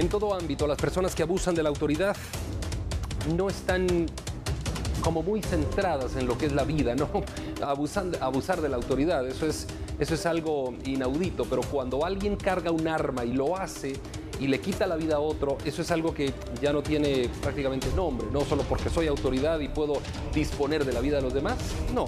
En todo ámbito, las personas que abusan de la autoridad no están como muy centradas en lo que es la vida, ¿no? Abusar de la autoridad, eso es algo inaudito, pero cuando alguien carga un arma y lo hace y le quita la vida a otro, eso es algo que ya no tiene prácticamente nombre, no solo porque soy autoridad y puedo disponer de la vida de los demás, no.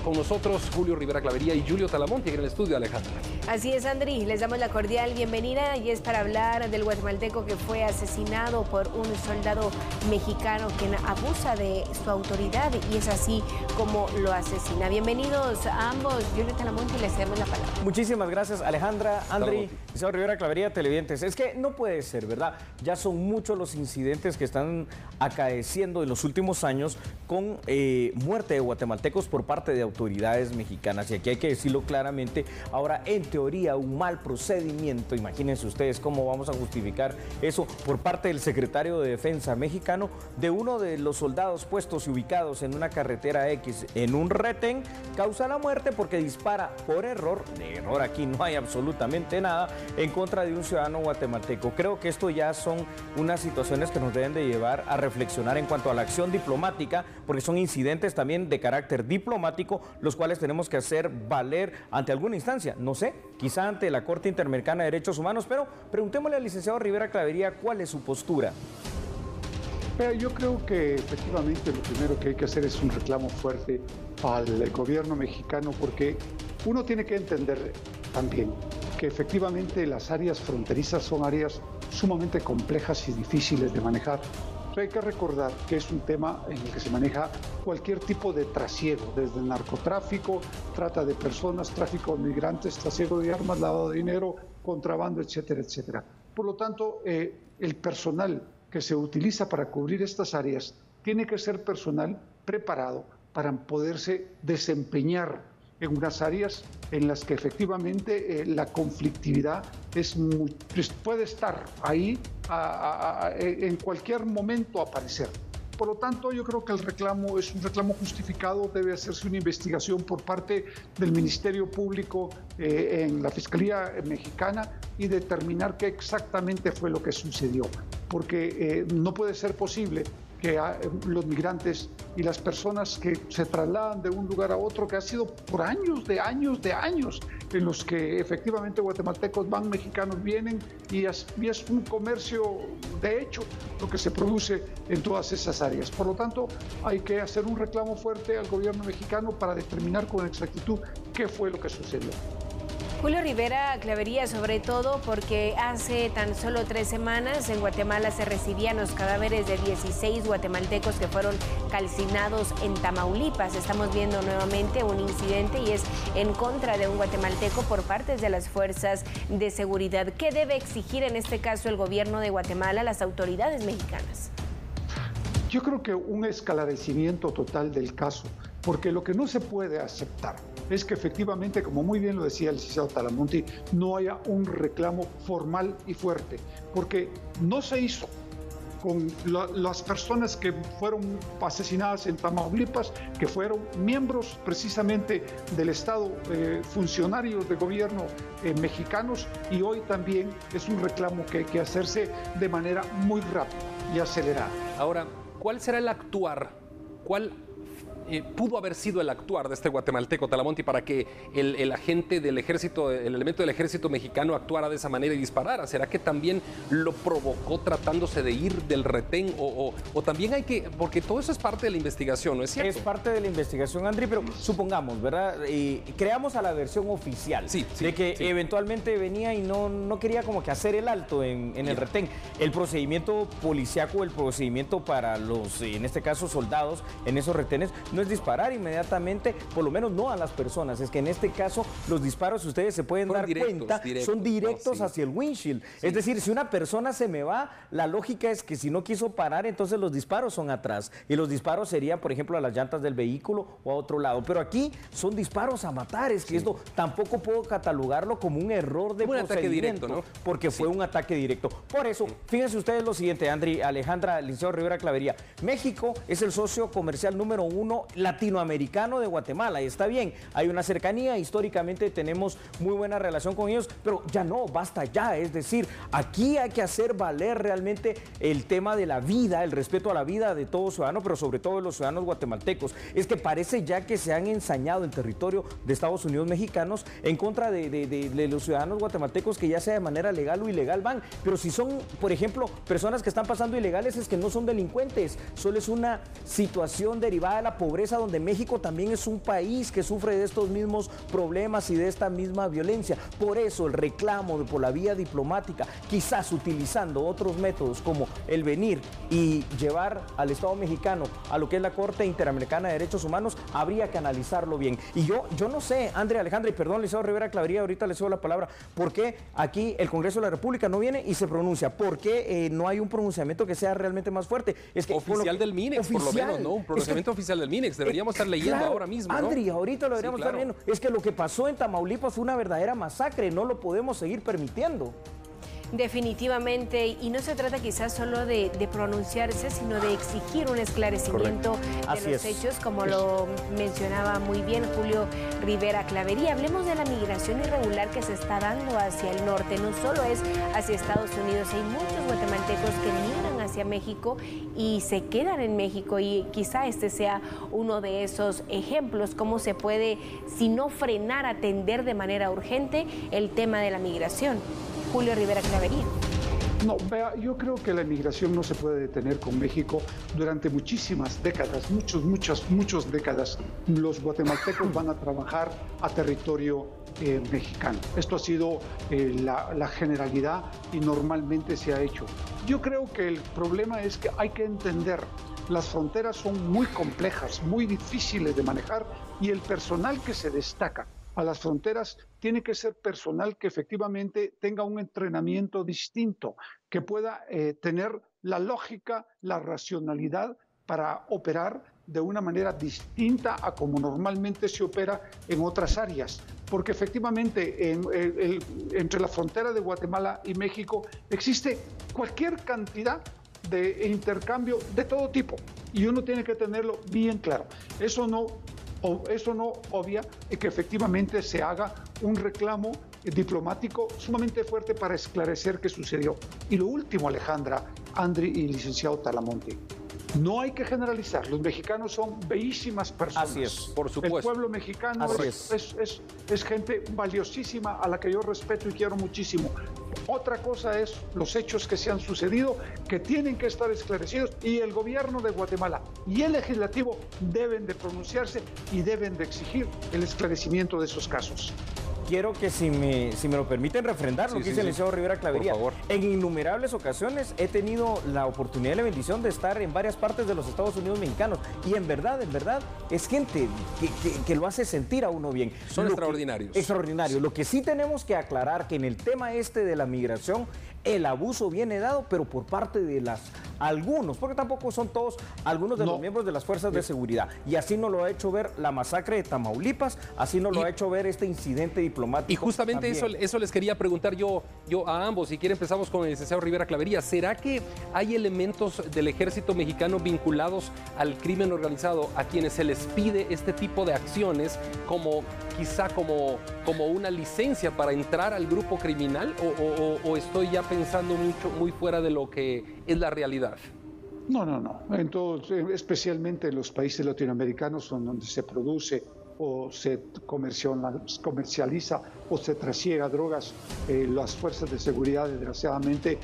Con nosotros Julio Rivera Clavería y Julio Talamonti en el estudio, Alejandra. Así es, Andri, les damos la cordial bienvenida y es para hablar del guatemalteco que fue asesinado por un soldado mexicano quien abusa de su autoridad y es así como lo asesina. Bienvenidos a ambos, Julio Talamonti, les damos la palabra. Muchísimas gracias, Alejandra, Andri, Julio Rivera Clavería, televidentes. Es que no puede ser, ¿verdad? Ya son muchos los incidentes que están acaeciendo en los últimos años con muerte de guatemaltecos por parte de autoridades mexicanas. Y aquí hay que decirlo claramente. Ahora, en teoría, un mal procedimiento, imagínense ustedes cómo vamos a justificar eso por parte del secretario de Defensa mexicano de uno de los soldados puestos y ubicados en una carretera X en un retén, causa la muerte porque dispara por error, de error aquí no hay absolutamente nada, en contra de un ciudadano guatemalteco. Creo que esto ya son unas situaciones que nos deben de llevar a reflexionar en cuanto a la acción diplomática, porque son incidentes también de carácter diplomático, los cuales tenemos que hacer valer ante alguna instancia, no sé, quizá ante la Corte Interamericana de Derechos Humanos, pero preguntémosle al licenciado Rivera Clavería cuál es su postura. Yo creo que efectivamente lo primero que hay que hacer es un reclamo fuerte al gobierno mexicano, porque uno tiene que entender también que efectivamente las áreas fronterizas son áreas sumamente complejas y difíciles de manejar. Hay que recordar que es un tema en el que se maneja cualquier tipo de trasiego, desde el narcotráfico, trata de personas, tráfico de migrantes, trasiego de armas, lavado de dinero, contrabando, etcétera, etcétera. Por lo tanto, el personal que se utiliza para cubrir estas áreas tiene que ser personal preparado para poderse desempeñar en unas áreas en las que efectivamente la conflictividad puede estar ahí en cualquier momento aparecer. Por lo tanto, yo creo que el reclamo es un reclamo justificado, debe hacerse una investigación por parte del Ministerio Público en la Fiscalía Mexicana y determinar qué exactamente fue lo que sucedió, porque no puede ser posible que los migrantes y las personas que se trasladan de un lugar a otro, que ha sido por años en los que efectivamente guatemaltecos van, mexicanos vienen y es un comercio de hecho lo que se produce en todas esas áreas. Por lo tanto, hay que hacer un reclamo fuerte al gobierno mexicano para determinar con exactitud qué fue lo que sucedió. Julio Rivera Clavería, sobre todo porque hace tan solo 3 semanas en Guatemala se recibían los cadáveres de 16 guatemaltecos que fueron calcinados en Tamaulipas. Estamos viendo nuevamente un incidente y es en contra de un guatemalteco por parte de las fuerzas de seguridad. ¿Qué debe exigir en este caso el gobierno de Guatemala a las autoridades mexicanas? Yo creo que un esclarecimiento total del caso, porque lo que no se puede aceptar es que efectivamente, como muy bien lo decía el licenciado Talamonti, no haya un reclamo formal y fuerte, porque no se hizo con las personas que fueron asesinadas en Tamaulipas, que fueron miembros precisamente del Estado, funcionarios de gobierno mexicanos, y hoy también es un reclamo que hay que hacerse de manera muy rápida y acelerada. Ahora, ¿cuál será el actuar? ¿Cuál pudo haber sido el actuar de este guatemalteco, Talamonti, para que el agente del ejército, el elemento del ejército mexicano actuara de esa manera y disparara? ¿Será que también lo provocó tratándose de ir del retén? O también hay que, porque todo eso es parte de la investigación, ¿no es cierto? Es parte de la investigación, Andri, pero supongamos, ¿verdad? Creamos a la versión oficial de que eventualmente venía y no quería como que hacer el alto en el retén. El procedimiento policiaco, el procedimiento para los, en este caso, soldados en esos retenes, no es disparar inmediatamente, por lo menos no a las personas. Es que en este caso los disparos, ustedes se pueden dar cuenta, son directos hacia el windshield. Es decir, si una persona se me va, la lógica es que si no quiso parar, entonces los disparos son atrás. Y los disparos serían, por ejemplo, a las llantas del vehículo o a otro lado. Pero aquí son disparos a matar. Es que esto tampoco puedo catalogarlo como un error de procedimiento, ¿no? Porque fue un ataque directo. Por eso, fíjense ustedes lo siguiente, Andri, Alejandra, licenciado Rivera Clavería. México es el socio comercial número 1 gobierno latinoamericano de Guatemala. Y está bien, hay una cercanía, históricamente tenemos muy buena relación con ellos, pero ya no, basta ya. Es decir, aquí hay que hacer valer realmente el tema de la vida, el respeto a la vida de todo ciudadano, pero sobre todo de los ciudadanos guatemaltecos. Es que parece ya que se han ensañado en territorio de Estados Unidos mexicanos en contra de los ciudadanos guatemaltecos, que ya sea de manera legal o ilegal van. Pero si son, por ejemplo, personas que están pasando ilegales, es que no son delincuentes, solo es una situación derivada de la pobreza, donde México también es un país que sufre de estos mismos problemas y de esta misma violencia. Por eso el reclamo por la vía diplomática, quizás utilizando otros métodos como el venir y llevar al Estado mexicano a lo que es la Corte Interamericana de Derechos Humanos, habría que analizarlo bien. Y yo no sé, Andrea, Alejandra, y perdón, licenciado Rivera Clavería, ahorita le cedo la palabra, ¿por qué aquí el Congreso de la República no viene y se pronuncia? ¿Por qué no hay un pronunciamiento que sea realmente más fuerte? Es que oficial del MINEX, por lo menos, ¿no? Un pronunciamiento oficial del MINEX. Deberíamos estar leyendo claro, ahora mismo, ¿no? Andrea, ahorita lo deberíamos estar leyendo. Es que lo que pasó en Tamaulipas fue una verdadera masacre, no lo podemos seguir permitiendo. Definitivamente, y no se trata quizás solo de pronunciarse, sino de exigir un esclarecimiento de los hechos, como lo mencionaba muy bien Julio Rivera Clavería. Hablemos de la migración irregular que se está dando hacia el norte, no solo es hacia Estados Unidos, hay muchos guatemaltecos que migran hacia México y se quedan en México, y quizá este sea uno de esos ejemplos, cómo se puede, si no frenar, atender de manera urgente el tema de la migración. Julio Rivera Clavería. No, vea, yo creo que la inmigración no se puede detener con México durante muchísimas décadas, muchas décadas. Los guatemaltecos van a trabajar a territorio mexicano. Esto ha sido la generalidad y normalmente se ha hecho. Yo creo que el problema es que hay que entender, las fronteras son muy complejas, muy difíciles de manejar, y el personal que se destaca a las fronteras tiene que ser personal que efectivamente tenga un entrenamiento distinto, que pueda tener la lógica, la racionalidad para operar de una manera distinta a como normalmente se opera en otras áreas. Porque efectivamente entre la frontera de Guatemala y México existe cualquier cantidad de intercambio de todo tipo, y uno tiene que tenerlo bien claro. Eso no obvia que efectivamente se haga un reclamo diplomático sumamente fuerte para esclarecer qué sucedió. Y lo último, Alejandra, Andri y licenciado Talamonte, no hay que generalizar. Los mexicanos son bellísimas personas. Así es, por supuesto. El pueblo mexicano es gente valiosísima a la que yo respeto y quiero muchísimo. Otra cosa es los hechos que se han sucedido, que tienen que estar esclarecidos, y el gobierno de Guatemala y el legislativo deben de pronunciarse y deben de exigir el esclarecimiento de esos casos. Quiero que si me lo permiten refrendar lo que dice el licenciado Rivera Clavería. Por favor. En innumerables ocasiones he tenido la oportunidad y la bendición de estar en varias partes de los Estados Unidos mexicanos, y en verdad es gente que lo hace sentir a uno bien. Son extraordinarios. Extraordinario. Lo que sí tenemos que aclarar, que en el tema de la migración, el abuso viene dado, pero por parte de algunos, porque tampoco son todos, algunos de los miembros de las fuerzas de seguridad. Y así nos lo ha hecho ver la masacre de Tamaulipas, así nos lo ha hecho ver este incidente diplomático. Y justamente eso les quería preguntar yo a ambos. Si quiere, empezamos con el licenciado Rivera Clavería. ¿Será que hay elementos del ejército mexicano vinculados al crimen organizado a quienes se les pide este tipo de acciones quizá como una licencia para entrar al grupo criminal, o estoy ya pensando muy fuera de lo que es la realidad? No. Especialmente en los países latinoamericanos, donde se produce o se comercializa o se trasiega drogas, las fuerzas de seguridad desgraciadamente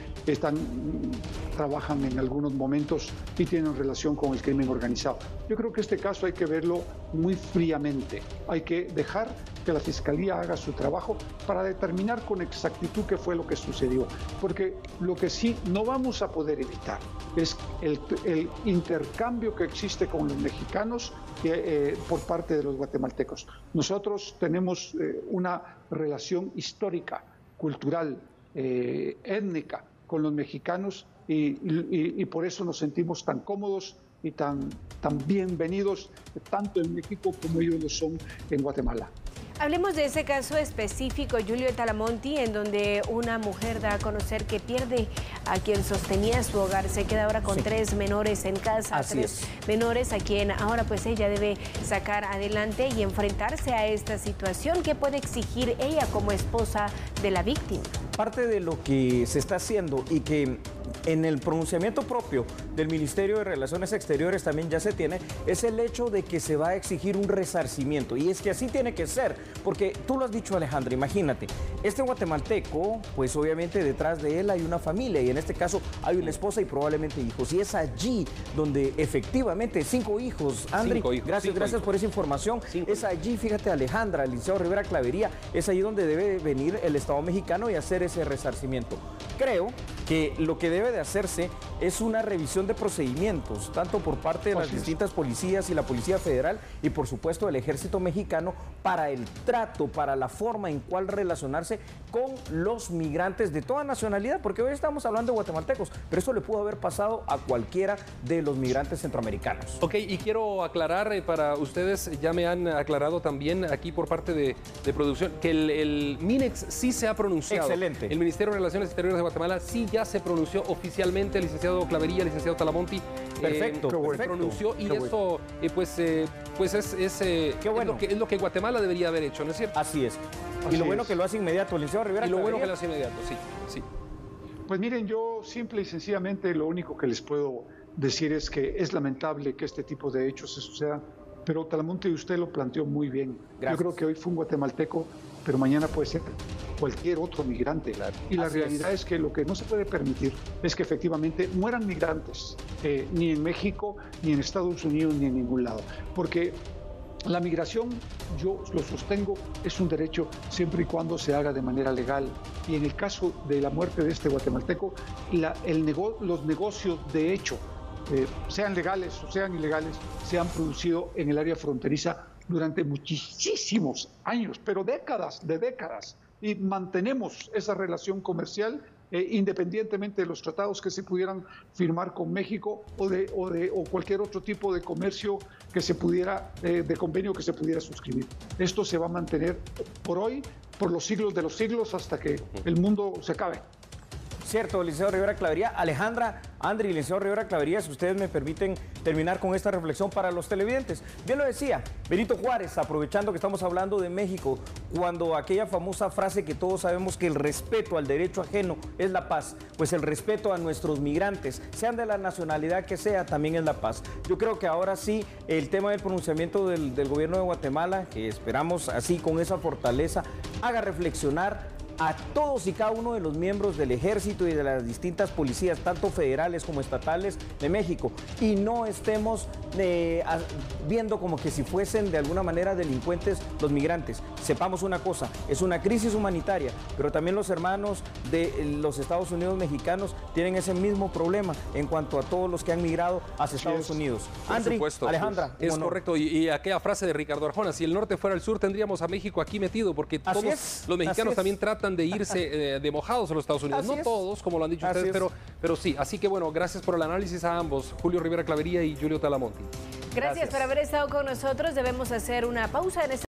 trabajan en algunos momentos y tienen relación con el crimen organizado. Yo creo que este caso hay que verlo muy fríamente. Hay que dejar que la Fiscalía haga su trabajo para determinar con exactitud qué fue lo que sucedió. Porque lo que sí no vamos a poder evitar es el intercambio que existe con los mexicanos por parte de los guatemaltecos. Nosotros tenemos una relación histórica, cultural, étnica con los mexicanos, y por eso nos sentimos tan cómodos y tan bienvenidos tanto en México como ellos lo son en Guatemala. Hablemos de ese caso específico, Julio Talamonti, en donde una mujer da a conocer que pierde a quien sostenía su hogar. Se queda ahora con 3 menores en casa, tres menores a quien ahora pues ella debe sacar adelante y enfrentarse a esta situación. ¿Qué puede exigir ella como esposa de la víctima? Parte de lo que se está haciendo y que en el pronunciamiento propio del Ministerio de Relaciones Exteriores también ya se tiene, es el hecho de que se va a exigir un resarcimiento. Y es que así tiene que ser, porque tú lo has dicho, Alejandra, imagínate, este guatemalteco, pues obviamente detrás de él hay una familia y en este caso hay una esposa y probablemente hijos. Y es allí donde efectivamente 5 hijos, Andri, gracias por esa información. Es allí, fíjate, Alejandra, el licenciado Rivera Clavería, es allí donde debe venir el Estado mexicano y hacer ese resarcimiento. Creo que lo que debe de hacerse es una revisión de procedimientos, tanto por parte de las distintas policías y la Policía Federal y por supuesto el Ejército Mexicano, para el trato, para la forma en cual relacionarse con los migrantes de toda nacionalidad, porque hoy estamos hablando de guatemaltecos, pero eso le pudo haber pasado a cualquiera de los migrantes centroamericanos. Ok, y quiero aclarar para ustedes, ya me han aclarado también aquí por parte de producción, que el MINEX sí se ha pronunciado. Excelente. El Ministerio de Relaciones Exteriores de Guatemala sí ya se pronunció oficialmente, licenciado Clavería, licenciado Talamonti. Perfecto, se pronunció y eso Qué bueno. es lo que Guatemala debería haber hecho, ¿no es cierto? Así es. Y lo bueno que lo hace inmediato, licenciado Rivera Y lo Clavería. bueno que lo hace inmediato, sí. Pues miren, yo simple y sencillamente lo único que les puedo decir es que es lamentable que este tipo de hechos se sucedan, pero Talamonti, usted lo planteó muy bien. Gracias. Yo creo que hoy fue un guatemalteco, pero mañana puede ser cualquier otro migrante. Claro. Y la realidad es que lo que no se puede permitir es que efectivamente mueran migrantes, ni en México, ni en Estados Unidos, ni en ningún lado. Porque la migración, yo lo sostengo, es un derecho siempre y cuando se haga de manera legal. Y en el caso de la muerte de este guatemalteco, los negocios de hecho, sean legales o sean ilegales, se han producido en el área fronteriza durante muchísimos años, pero décadas. Y mantenemos esa relación comercial independientemente de los tratados que se pudieran firmar con México o cualquier otro tipo de comercio que se pudiera, de convenio que se pudiera suscribir. Esto se va a mantener por hoy, por los siglos de los siglos, hasta que el mundo se acabe. Cierto, licenciado Rivera Clavería. Alejandra, Andri, licenciado Rivera Clavería, si ustedes me permiten terminar con esta reflexión para los televidentes. Bien lo decía Benito Juárez, aprovechando que estamos hablando de México, cuando aquella famosa frase que todos sabemos que el respeto al derecho ajeno es la paz, pues el respeto a nuestros migrantes, sean de la nacionalidad que sea, también es la paz. Yo creo que ahora sí, el tema del pronunciamiento del gobierno de Guatemala, que esperamos así con esa fortaleza, haga reflexionar a todos y cada uno de los miembros del ejército y de las distintas policías, tanto federales como estatales de México, y no estemos viendo como que si fuesen de alguna manera delincuentes los migrantes. Sepamos una cosa, es una crisis humanitaria, pero también los hermanos de los Estados Unidos mexicanos tienen ese mismo problema en cuanto a todos los que han migrado hacia Estados Unidos. Andri, Alejandra. Es correcto, y aquella frase de Ricardo Arjona, si el norte fuera el sur tendríamos a México aquí metido, porque todos los mexicanos también tratan de irse de mojados a los Estados Unidos. No todos, como lo han dicho ustedes, pero sí. Así que bueno, gracias por el análisis a ambos, Julio Rivera Clavería y Julio Talamonti. Gracias por haber estado con nosotros. Debemos hacer una pausa en este